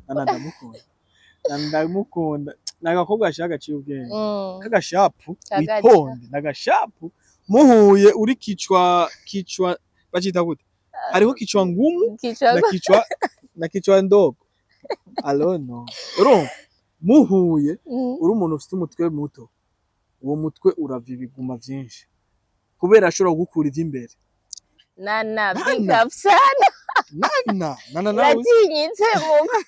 Nana ndamukunda. Nana ndamukunda. Nagakobwa ashaka ciye ubwenge. Mm. Kagashapu Kagaca. witonde nagashapu muhuye uri kichwa bacita gute? Hariho kichwa ngumu na kichwa ndogo. Alors non. Urumva muhuye uri umuntu ufite umutwe muto. Uwo mutwe urava ibiguma vyinshi. Kubera ashobora gukura ivy'imbere. Nana big up sana. Nana nawe Uratinyitse muga.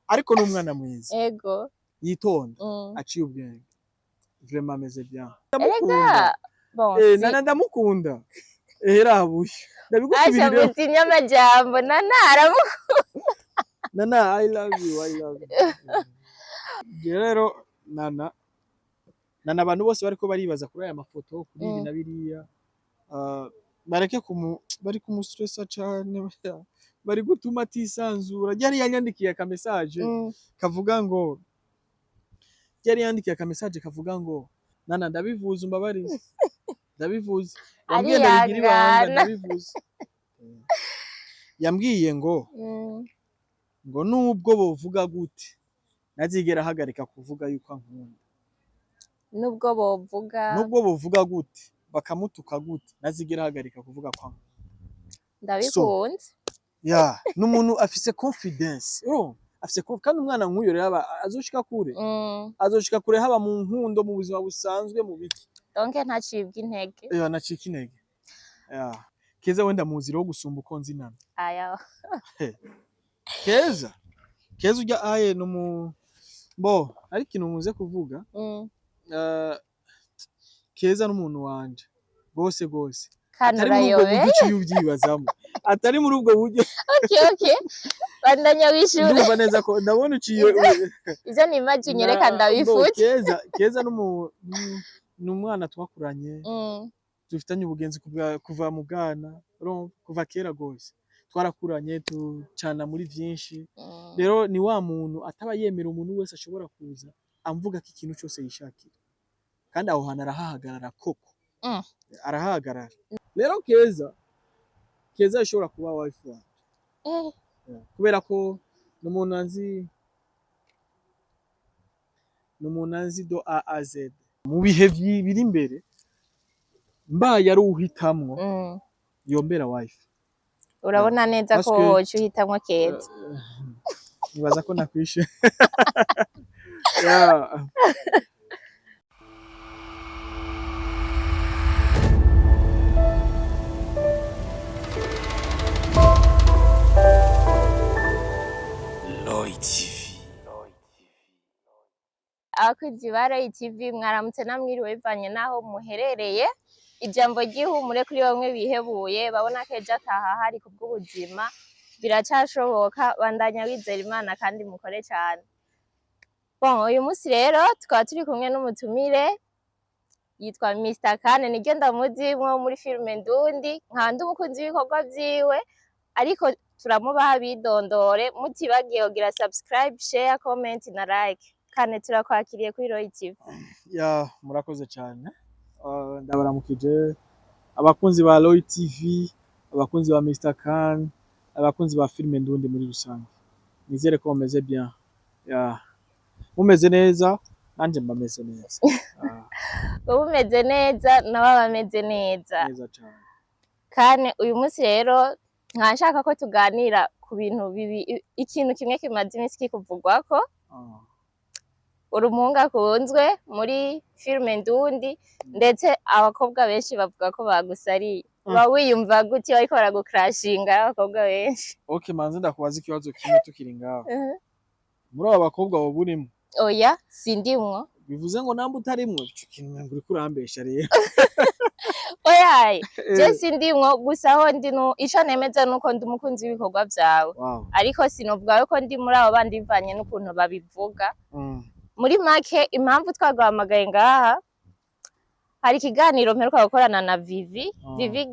ariko n'umwana mwiza. Ego. Yitonda aciye ubwenge. Vraiment ameze bien. Erega bon. Nana ndamukunda. Rabuye. Ndabigusubirira. Acha mutinya amajambo Nana aramukunda. Nana I love you. Rero Nana abantu bose bariko baribaza kuri aya mafoto kuri ibi na biriya. Bareke bari kumustressa cyane bari gutuma atisanzura. Yari yanyandikiye ka message kavuga ngo Nana ndabivuze umbabarize. Ndabivuze. Yambwiye ndabigira ibanga ndabivuze. Yambwiye ngo nubwo bovuga gute nazigera hagarika kuvuga yuko ankunda. Nubwo bovuga gute bakamutuka gute nazigera hagarika kuvuga ko ankunda. Ndabikunze. Ya n'umuntu afise confidence. Afise kandi umwana nk'uyo rero azoshika kure haba mu nkundo mu buzima busanzwe mu biki. Donc ntacibwa intege. Nacika intege. Keza wenda muziro gusumba uko nzi Nana. Aya. Keza ujya aye no ari kintu muze kuvuga. Keza n'umuntu wanje gose. Atari muri ubwo buryo cyubyibazamo. Atari muri ubwo buryo. Okay. Bandanya wishura. Ndumva neza ko ndabona uciye. Izo ni imagine reka ndabifuza. Keza n'umwana twakuranye. Dufitanye ubugenzi kuva mu bwana. Kuva kera gose. Twarakuranye tucana muri vyinshi. Rero ni wa muntu ataba yemera umuntu wese ashobora kuza amvuga ko ikintu cyose yishakira. Kandi aho hana arahahagarara koko. Arahahagarara. Rero Keza ashobora kuba wife wawe. Kubera ko n'umuntu anzi do A a Z. Mu bihe biri imbere mbaye ari uhitamwo yombera wife. Urabona neza ko wocu uhitamwo Keza. Nibaza ko nakwishe. Abakunzi ba Roy TV mwaramutse namwiriwe bivanye naho muherereye. Ijambo ry'ihumure kuri bamwe bihebuye babona keja ataha hari kubw'ubuzima biracashoboka. Bandanya wizera Imana kandi mukore cyane. Uyu munsi rero tukaba turi kumwe n'umutumire yitwa Mr Kane. Niryo ndamuzimwo muri filime Ndundi nkandi umukunzi w'ibikorwa vyiwe, ariko turamubaha bidondore mutibagiye kugira subscribe, share, comment na like. Kane turakwakiriye kuri Roy TV. Murakoze cyane. Ndabaramukije abakunzi ba Roy TV, abakunzi ba Mr Kane, abakunzi ba filime Ndundi muri rusange. Nizere ko mumeze bien. Mumeze neza nanje mbameze neza. Umeze neza naba bameze neza. Neza cyane. Kane uyu munsi rero nkanshaka ko tuganira ku bintu bibi. Ikintu kimwe kimaze iminsi kikuvugwako. Urumuhungu akunzwe muri filime Ndundi, ndetse abakobwa benshi bavuga ko bagusariye. Ba wiyumva gute bariko baragukrashinga abakobwa benshi? Okay, manze ndakubaza ikibazo kimwe tukiri ngaho. Muri abo bakobwa bo burimo? Oya, sindimwo. Bivuze ngo namba utarimwo ico kintu nguri kurambesha rero. Oya, je sindimwo gusa aho ndi ico nemeza nuko ndi umukunzi w'ibikorwa vyawe. Ariko sinovuga ko ndi muri abo bandi bivanye n'ukuntu babivuga. Muri make impamvu twagahamagaye ngaha, hari ikiganiro mperuka gukorana na Vivi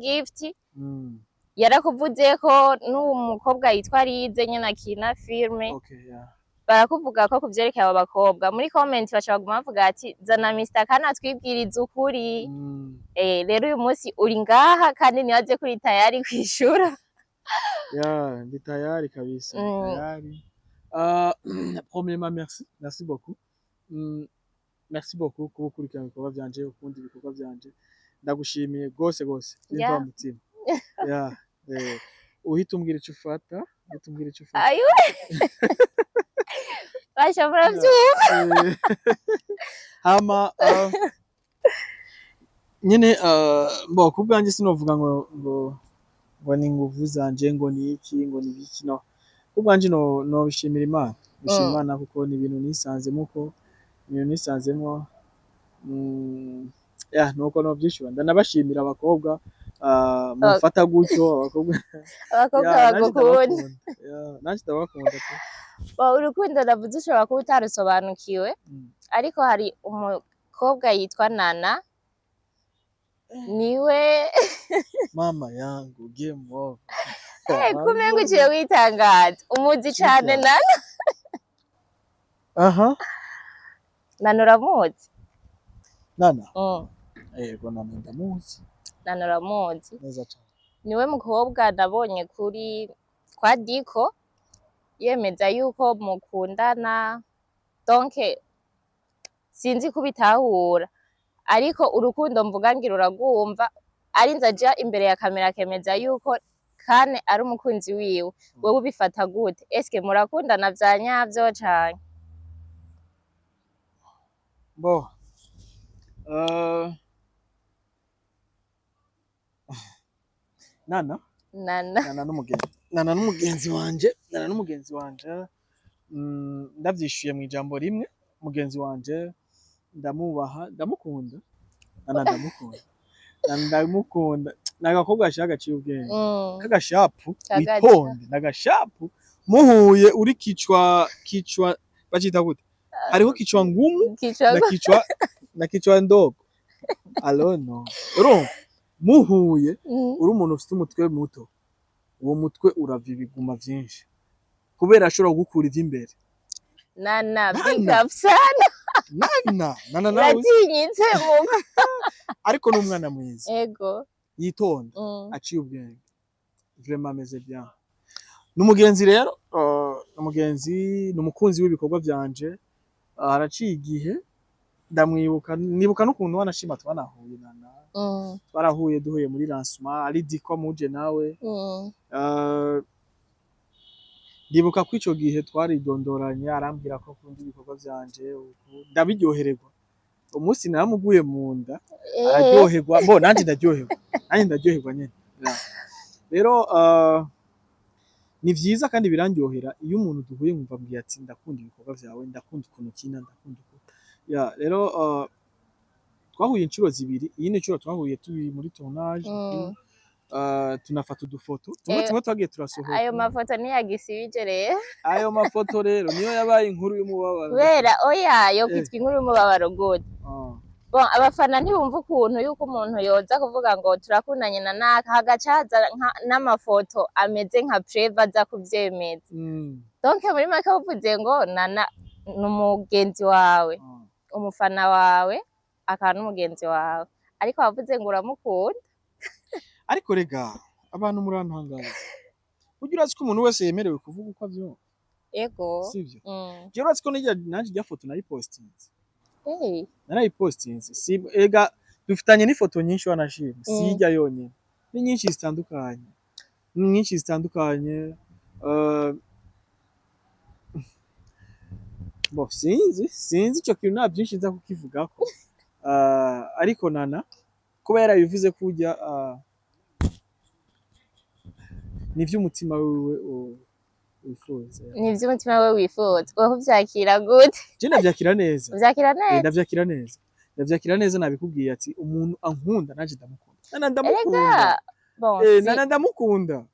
Gift. Yarakuvuze ko n'umukobwa yitwa Rize nyene akina filme. Barakuvuga ko kuvyerekeye abo bakobwa. Muri comment bashobora bavuga ati zana Mr Kane atwibwiriza ukuri. Rero uyu munsi uri ngaha kandi nibaze kuri tayari kwishura. Ndi tayari kabisa. Tayari. Premièrement, merci beaucoup. Merci beaucoup kuba ukurikirana ibikorwa byanje, ukunda ibikorwa byanje. Ndagushimiye gose imva mutima. Uhita umbwira icyo ufata, Ayo. Basha muravyumva. Hama nyene kubwanjye sinovuga ngo ni inguvu zanje ngo ni iki ngo ni biki no. Kubwanjye no bishimira Imana. Bishimira Imana kuko ni ibintu nisanzemo nuko no byishura. Ndanabashimira abakobwa mufata gutyo abakobwa bagukunda. Nanjye ndabakunda pe. Urukundo navuze ushobora kuba utarusobanukiwe ariko hari umukobwa yitwa Nana niwe mama yangu game over. Kumbe nguciye witangaza umuzi cyane Nana. Aha. Nana uramuzi? Nana? Yego Nana ndamuzi. Nana uramuzi? Neza cyane. Niwe mukobwa nabonye kwa Diko yemeza yuko mukundana donc sinzi kubitahura ariko urukundo mvuga ngira uragumva ari nzaja imbere ya kamera akemeza yuko Kane ari umukunzi wiwe. Wewe ubifata gute? Eske murakundana vya nyavyo canke? Bo Nana n'umugenzi wanje ndavyishuye mu ijambo rimwe. Mugenzi wanje ndamubaha, ndamukunda. Nagakobwa gaciye ubwenge kagashapu witonde nagashapu muhuye uri kichwa bacita gute? Hariho kichwa ngumu na kichwa ndogo. Alono urumva muhuye uri umuntu ufite umutwe muto, uwo mutwe urava ibiguma vyinshi kubera ashobora gukura ivy'imbere. Nana big up sana. Nana nawe yatinyitse mu ariko n'umwana mwiza. Ego yitonda aciye ubwenge vraiment ameze bien. N'umugenzi rero n'umukunzi w'ibikorwa byanje. Haraciye igihe nibuka n'ukuntu wanashima twanahuye Nana. Twarahuye duhuye muri lancement ari Diko muje nawe. Ndibuka ko ico gihe twaridondoranye arambwira ko akunda ibikorwa byanje ndabiryohererwa. Umunsi naramuguye mu nda araryoherwa nanjye ndaryoherwa nyene. Rero ni vyiza kandi birandyohera iyo umuntu duhuye nkumva mbwiye ati ndakunda ibikorwa byawe, ndakunda ukuntu ukina, ndakunda ukuntu rero twahuye inshuro zibiri. Iyi ni inshuro twahuye turi muri tournage tunafata udufoto tumwe twagiye turasohoka. Ayo mafoto niyagisibije rero. Ayo mafoto rero niyo yabaye inkuru y'umubabaro. Kubera yo kwitwa inkuru y'umubabaro gute? Bon abafana ntibumva ukuntu yuko umuntu yoza kuvuga ngo turakundanye na naka hagacaza n'amafoto ameze nka preva aza kuvyemeza. Donc muri make uvuze ngo Nana n'umugenzi wawe, umufana wawe akaba n'umugenzi wawe ariko wavuze ngo uramukunda. Ariko rega abantu murantangaza. Kugira urazi ko umuntu wese yemerewe kuvuga uko avyumva. Ego. Sivyo? Je urazi ko nanje rya foto nayipostinze. Narayipostinze. Ega dufitanye n'ifoto nyinshi wanashimye. Sijya yonyene. Ni nyinshi zitandukanye. Bo sinzi ico kintu nta byinshi nza kukivugako. Ariko Nana kuba yarabivuze kujya nivyo umutima wiwe wifuza. Nivyo umutima wiwe wifuza. Wowe uvyakira gute? Je ndavyakira neza. Uvyakira neza? Ndavyakira neza nabikubwiye ati umuntu ankunda nanje ndamukunda. Nana ndamukunda. Nana ndamukunda.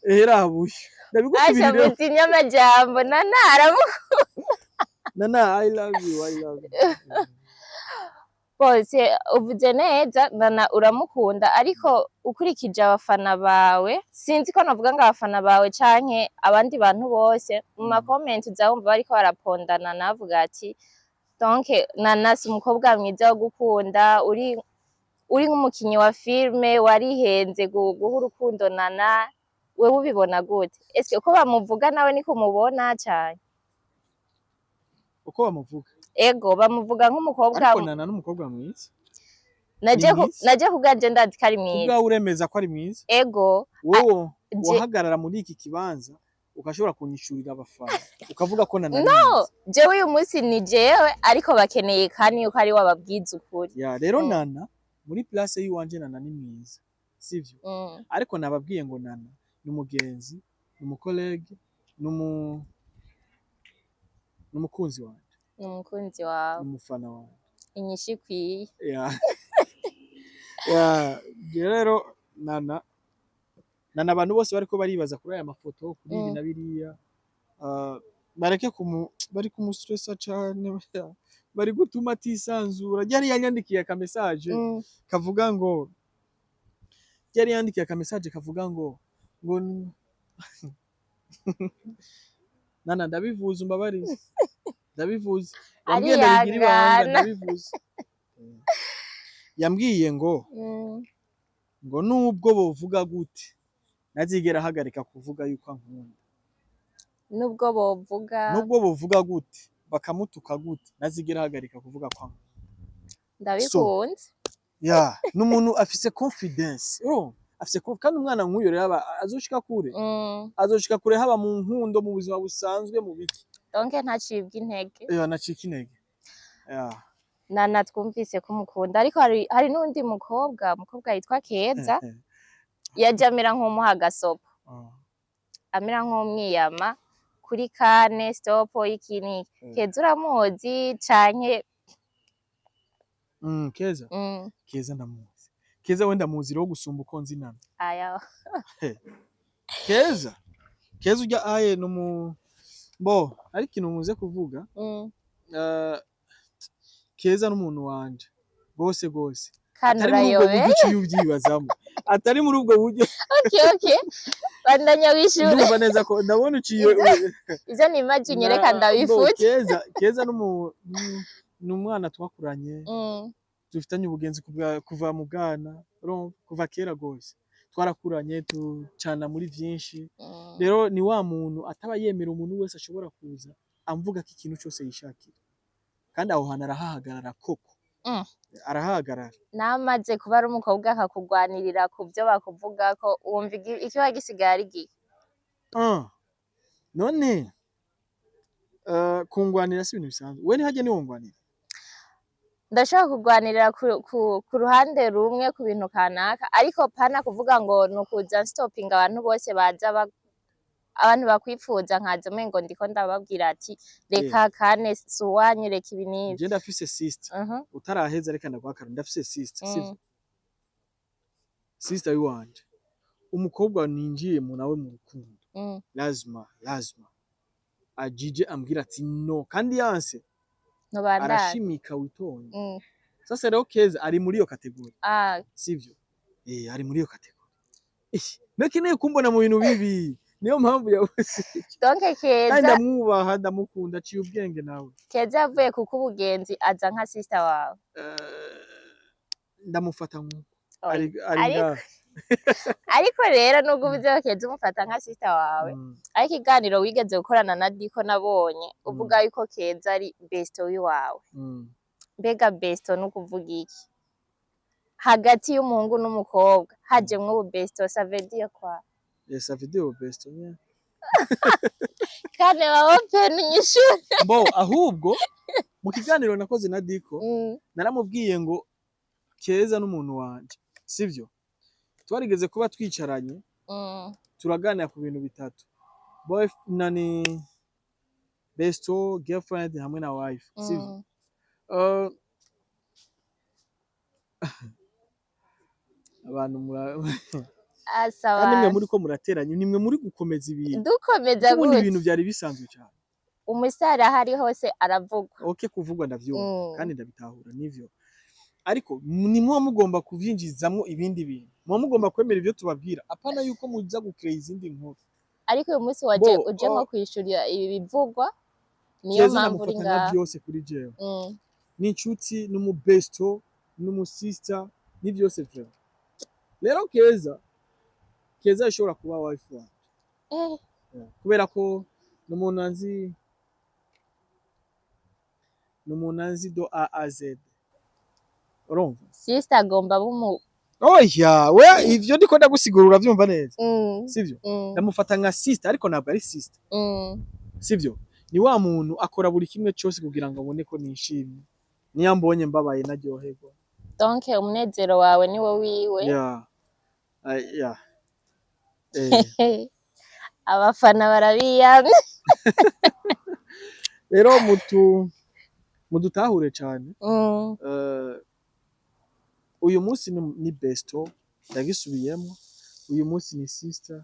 Rabuye. Ndabigusubirira. Acha mutinya amajambo Nana aramukunda. Nana I love you. Bose uvuze neza Nana uramukunda ariko ukurikije abafana bawe sinzi ko navuga ngo abafana bawe canke abandi bantu bose mu ma comment uzabumva bariko barapondana navuga ati donc Nana si umukobwa mwiza wo gukunda uri nk'umukinyi wa filme warihenze guha urukundo Nana wewe ubibona gute? Eske uko bamuvuga nawe niko mubona cyane? uko bamuvuga ego bamuvuga nk'umukobwa ariko Nana n'umukobwa mwiza naje kubwanje ndazi ko ari mwiza kubwawe uremeza ko ari mwiza ego wowe wahagarara muri iki kibanza ukashobora kunyishurira abafana ukavuga ko Nana no jewe uyu munsi ni jewe ariko bakeneye kandi yuko ari wababwiza ukuri ya rero Nana muri place yiwanje Nana ni mwiza sivyo ariko nababwiye ngo Nana ni umugenzi ni umukolege n'umukunzi wanje n'umukunzi wawe n'umufana wanje inyishi kwiye ya rero Nana abantu bose bariko baribaza kuri aya mafoto kuri ibi na biriya bareke bari kumustressa cyane bari gutuma atisanzura yari yanyandikiye aka message kavuga ngo Nana ndabivuze umbabarize ndabivuze yambwiye ndabigira ibanga ndabivuze yambwiye ngo nubwo bovuga gute nazigera hagarika kuvuga yuko ankunda nubwo bovuga gute bakamutuka gute nazigera hagarika kuvuga ko ankunda ndabikunze ya n'umuntu afise confidence afise kandi umwana nk'uyo rero azoshika kure haba mu nkundo mu buzima busanzwe mu biki donc ntacibwa intege nacika intege Nana twumvise ko mukunda ariko hari n'undi mukobwa yitwa Keza yaje amera nk'umuha agasopo amera nk'umwiyama kuri kane stop y'ikini Keza uramuzi canke Keza ndamuzi Keza wenda muzi rero gusumba uko nzi Nana aya Keza urya aye bo ari ikintu muze kuvuga Keza n'umuntu wanje gose atari muri ubwo buryo uciye ubyibazamo atari muri ubwo buryo okay bandanya wishura ndumva neza ko ndabona uciye izo ni imagine reka ndabifute Keza n'umwana twakuranye dufitanye ubugenzi kuva mu bwana kuva kera gose twarakuranye tucana muri vyinshi rero ni wa muntu ataba yemera umuntu wese ashobora kuza amvuga ko ikintu cyose yishakira kandi aho hana arahahagarara koko arahahagarara namaze kuba ari umukobwa akakugwanirira ku byo bakuvuga ko wumva icyo wagisigaye ari gihe none kungwanira si ibintu bisanzwe we ntihajye niwungwanira ndashaka kugwanirira ku ruhande rumwe ku bintu kanaka ariko pana kuvuga ngo nukuza stopping abantu bose baza abantu bakwifuza nkaza mengo ndiko ndababwira ati reka kane suwanyu reka ibinini je ndafise sister utaraheza reka ndagwakara ndafise sister sister yiwanje umukobwa ninjiye mu nawe mu rukundo lazima ajije ambwira ati no kandi yanse arashimika witonye sasa rero Keza ari muri iyo kategori sivyo ari muri iyo kategori nakeneye kumbona mu bintu bibi niyo mpamvu yavuze donc Keza ndamwubaha ndamukunda aciye ubwenge nawe Keza yavuye kuko ubugenzi aza nka sister wawe ndamufata nk'uko ariko rero nubwo uvuze Keza umufata nka sister wawe ariko iganiro wigeze gukorana na Diko nabonye uvuga yuko Keza ari besto wiwawe mbega besto nukuvuga iki hagati y'umuhungu n'umukobwa hajemwe ubu besto ça veut dire quoi ça veut dire besto nye kandi baba peni nyishuri bo ahubwo mu kiganiro nakoze na Diko naramubwiye ngo Keza n'umuntu wanje sivyo twarigeze kuba twicaranye turaganira ku bintu bitatu nani besto girlfriend hamwe na wife sivyo abantu kandi nimwe muri ko murateranye nimwe muri gukomeza ibintu dukomeza gute ibintu byari bisanzwe cyane umusara hari hose aravuga kuvugwa ndavyumva kandi ndabitahura nivyo ariko ni mwo mugomba kuvyinjizamwo ibindi bintu mwo mugomba kwemera ivyo tubabwira apana yuko muza gukreya izindi nkuru ariko uyu munsi waje uje nko kwishurira ibi bivugwa niyo mpamvu uri ngaha byose kuri jewe n'inshuti n'umubesto n'umusista ni byose vyo rero Keza ishobora kuba wife wanje kubera ko n'umuntu anzi n'umuntu azi do A a Z urumva sister agomba bumu oya we ivyo ndiko ndagusigura uravyumva neza sivyo ndamufata nka sister ariko ntabwo ari sister sivyo ni wa muntu akora buri kimwe cyose kugira ngo abone ko nishimye niyo mbonye mbabaye naryoherwa donc umunezero wawe ni wo wiwe yeah abafana barabiyamye rero mudutahure cyane uyu munsi ni besto ndagisubiyemo uyu munsi ni sister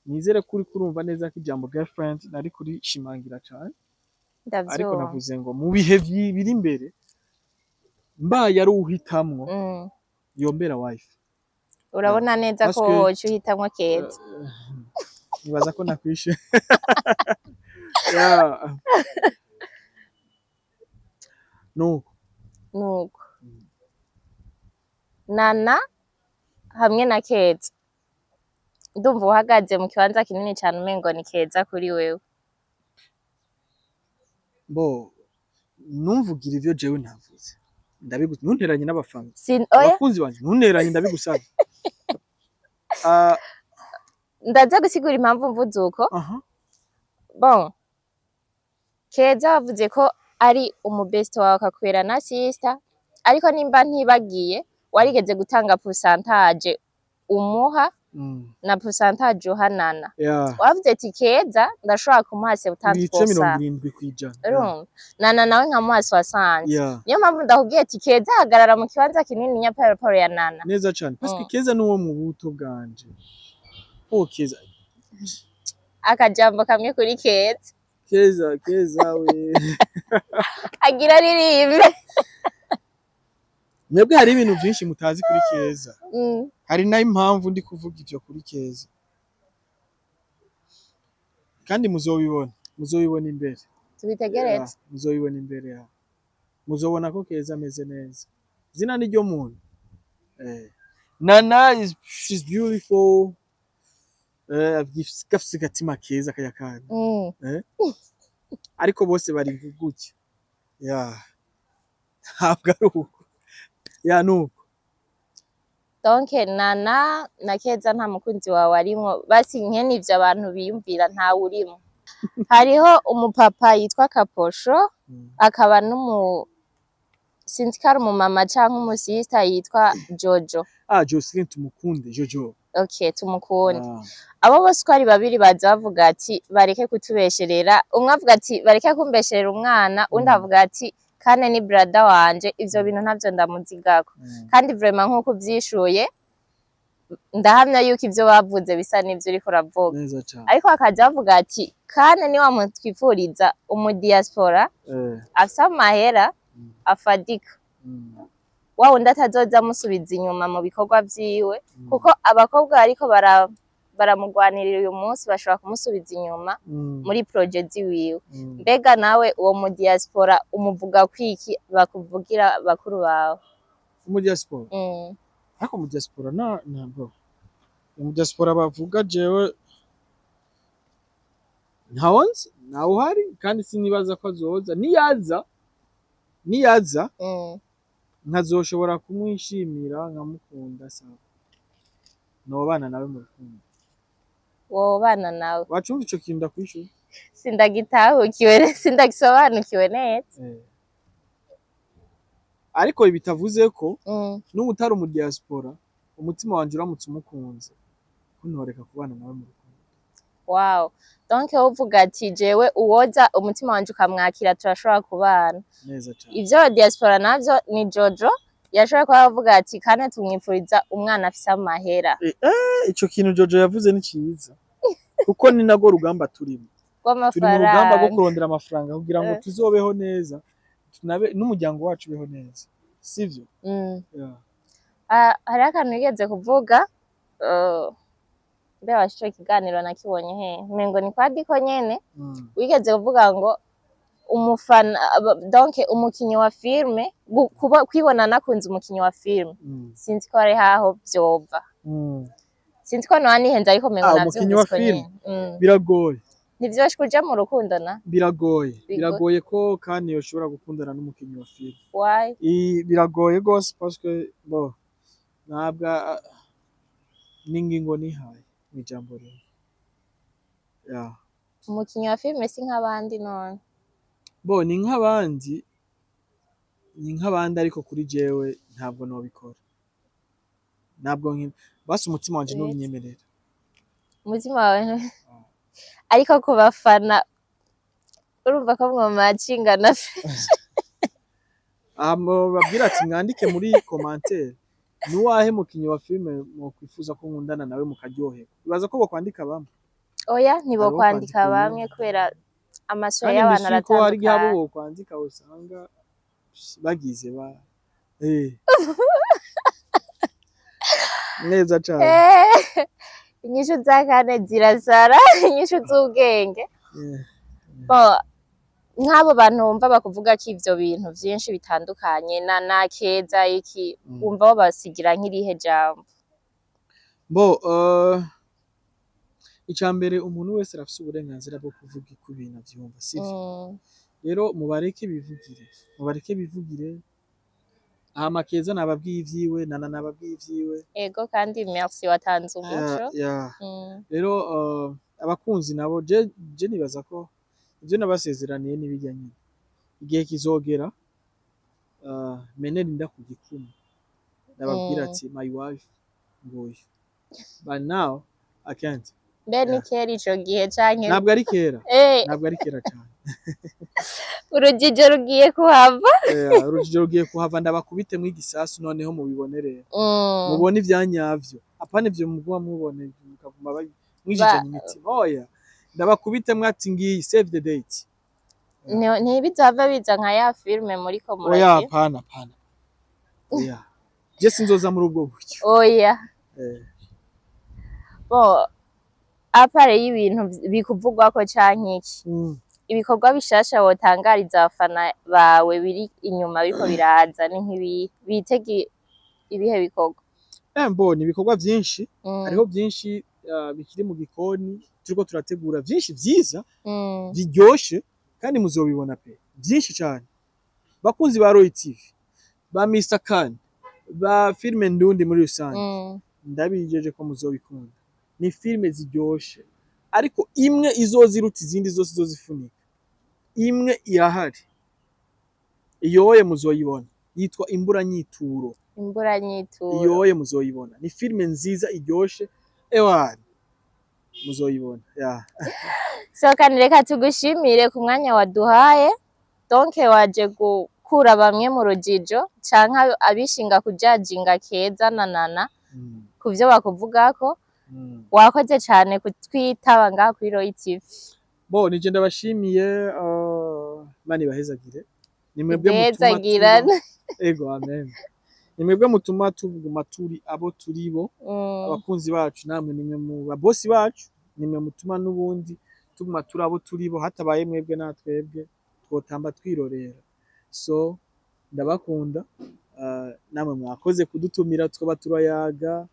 nizere kuri kurumva neza ko ijambo girlfriend nari kuri shimangira cyane ariko navuze ngo mu bihe biri imbere mbaye ari uhitamwo yombera wife urabona neza ko wocu uhitamwo Keza nibaza ko nakwishe nuko Nana hamwe na Keza ndumva uhagaze mu kibanza kinini cyane umengo ni Keza kuri wewe numvugira ivyo jewe ntavuze ntunteranye n'abafana oya abakunzi banje ntunteranye ndabigusaba ndaza gusigura impamvu mvuze uko bon Keza wavuze ko ari umubest wawe akakwera na sister ariko nimba ntibagiye warigeze gutanga pourcentage umuha na pourcentage uhanana wavuze ati Keza ndashobora kumuha 70% Nana nawe nkamuha 60 niyo mpamvu ndakubwiye ati Keza hagarara mu kibanza kinini nya paraporo ya Nana neza cyane parce que Keza nuwo mu buto bwanje Keza akajambo kamwe kuri Keza we agira ririmbe mwebwe hari ibintu byinshi mutazi kuri Keza hari nayo impamvu ndi kuvuga ivyo kuri Keza kandi muzobibona imbere tubitegeretse muzobibona imbere muzobona ko Keza ameze neza zina ni ryo muntu Nana she's beautiful gafise gatima keza kayakana ariko bose bari gutya ntabwo ari uko nuko donc Nana na Keza nta mukunzi wawe arimwo basi nkene ivyo abantu biyumvira ntawe urimo hariho umupapa yitwa Kaposho akaba sinzi ko ari umumama canke umusista yitwa Jojo Jocelyn tumukunde Jojo okay tumukunde abo bose ko ari babiri baza bavuga ati bareke kutubesherera umwe avuga ati bareke kumbesherera umwana undi avuga ati kane ni brother wanje ivyo bintu ntavyo ndamuzigako kandi vraiment nkuko byishuye ndahamya yuko ivyo bavuze bisa n'ivyo uriko uravuga ariko akaja bavuga ati kane ni wa mutwifuriza diaspora afisa amahera afadika wa wundi atazoza amusubiza inyuma mu bikorwa vyiwe kuko abakobwa ariko baramugwanirira uyu munsi bashobora kumusubiza inyuma muri projet ziwiwe mbega nawe uwo mu diaspora umuvuga kwiki bakuvugira bakuru bawe mu diaspora ariko mu diaspora ntabwo mu diaspora bavuga jewe ntawonzi nawe uhari kandi sinibaza ko azoza niyaza nkazoshobora kumwishimira nkamukunda sawa nobana nawe mu rukundo wobana nawe wacumva ico kintu ndakwishura sindagisobanukiwe neza ariko bitavuze ko n'umutari mu diaspora umutima wanje uramutse umukunze kuntoreka kubana nawe mu rukundo wow donc uvuga ati jewe uwoza umutima wanje ukamwakira turashobora kubana neza cyane ivyo diaspora navyo ni Jojo yashobora kuba avuga ati kane tumwifuriza umwana afise amahera ico kintu Jojo yavuze ni cyiza kuko ni nago rugamba turimo turi mu rugamba rwo kurondera amafaranga kugira ngo tuzobeho neza tunabe n'umuryango wacu beho neza sivyo hari akantu yigeze kuvuga mbe washico ikiganiro nakibonye he mengo ni kwa Diko nyene wigeze kuvuga ngo umufana donc umukinyi wa filme kwibona nakunze umukinyi wa filme sinzi ko ari haho vyova sinzi ko nani henze ariko mengo umukinyi wa filme biragoye ntivyoshye kuja mu rukundo na biragoye ko kandi yoshobora gukundana n'umukinyi wa filime. Why? Biragoye gose parce que bo ntabwo n'ingingo nihaye mw'ijambo rimwe. Umukinyi wa filime si nk'abandi none. Bo ni nk'abandi ariko kuri jewe ntabwo nobikora. Ntabwo basi umutima wanje ntubinyemerera. Umutima wawe ariko ku bafana urumva ko mwomacingana babwira ati mwandike muri commentaire nuwahe mukinyi wa filime mukwifuza ko nkundana nawe mukaryoherwa. Bibaza ko bokwandika bamwe. Oya ntibokwandika bamwe kubera amasura y'abantu aratandukanye. Hari igihe abo bokwandika usanga bagize neza cane. Inyishu za kane zirasara, inyishu z'ubwenge. Nk'abo bantu bumva bakuvuga ko ivyo bintu vyinshi bitandukanye na keza iki wumva babasigira nk'irihe jambo? Icambere umuntu wese arafise uburenganzira bwo kuvuga ku bintu avyumva, sivyo? Rero mubareke bivugire. Hama Keza nababwiye ivyiwe, Nana nababwiye ivyiwe. Ego kandi merci watanze umuco. Rero abakunzi nabo je nibaza ko ivyo nabasezeraniye n'ibijya nyine. Igihe kizogera menera inda ku gikumi. Ndababwira ati my wife ngoyo. But now I can't. Ni kera ico gihe canke? Ntabwo ari kera. Ntabwo ari kera cyane. Urujijo rugiye kuhava. Urujijo rugiye kuhava ndabakubite mw'igisasu noneho mubibonere. Mubone ivyanyavyo. Apana ivyo mugwa mubone mukaguma mwijijanye imitima. Oya. Ndabakubite mwati ngiyi save the date. Ntibizava biza nka ya filme muri ko murage. Oya apana. Oya. Je sinzoza muri ubwo buryo. Oya. Apare y'ibintu bikuvugwako canke iki. Ibikorwa bishasha wotangariza abafana bawe biri inyuma biriko biraza ni nk'ibi bitege ibihe bikorwa? Ni ibikorwa vyinshi, hariho vyinshi bikiri mu gikoni turiko turategura vyinshi vyiza biryoshe kandi muzobibona pe vyinshi cyane. Bakunzi ba Roy TV, ba Mr Kan, ba filme ndundi muri rusange ndabijeje ko muzobikunda. Ni filme ziryoshe ariko imwe izoziruta izindi zose izozifunika. Imwe irahari iyoye muzoyibona yitwa Imburanyituro. Iyoye muzoyibona ni filme nziza iryoshe ewana muzoyibona. So kandi reka tugushimire ku mwanya waduhaye. Donc waje gukura bamwe mu rujijo canka abishinga kujajinga Keza na Nana kuvyo bakuvugako. Wakoze cyane kutwitaba ngaha kuri Roy TV. Nije ndabashimiye mani bahezagire. Nimwebwe mutuma ego amen. Nimwebwe mutuma tuguma turi abo turibo abakunzi bacu namwe nimwe mu babosi bacu nimwe mutuma nubundi tuguma turi abo turibo hatabaye mwebwe natwebwe twotamba twirorera. So ndabakunda namwe mwakoze kudutumira twaba turayaga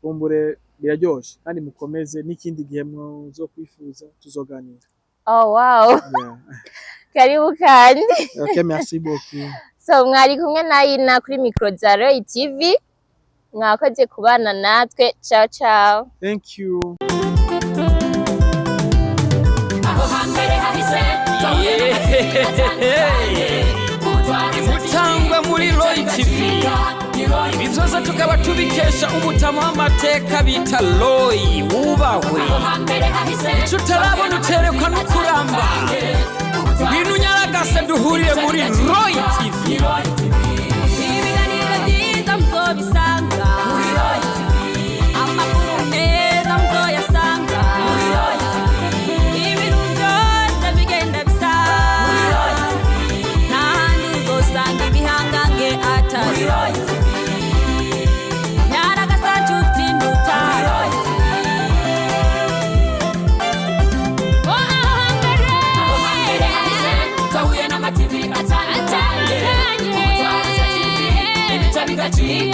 kumbure biraryoshe kandi mukomeze n'ikindi gihe mwazo kwifuza tuzoganira. Wow. Karibu kandi. Okay, merci beaucoup. So mwari kumwe na Ina kuri micro za Roy TV. Mwakoze kubana natwe. Ciao ciao. Thank you. Mutangwa muri Roy TV. Ibizoza tukaba tubikesha umutama w'amateka bita Roy wubahwe. Tutarabona uterekwa no kuramba. Ibintu nyaragase duhuriye muri Roy TV. Ibiganiro byiza muzobisanga muri Roy TV. Amakuru meza muzoyasanga muri Roy TV. Ibintu byose bigenda bisa muri Roy TV. N'ahandi uzosanga ibihangange atari Roy TV. TV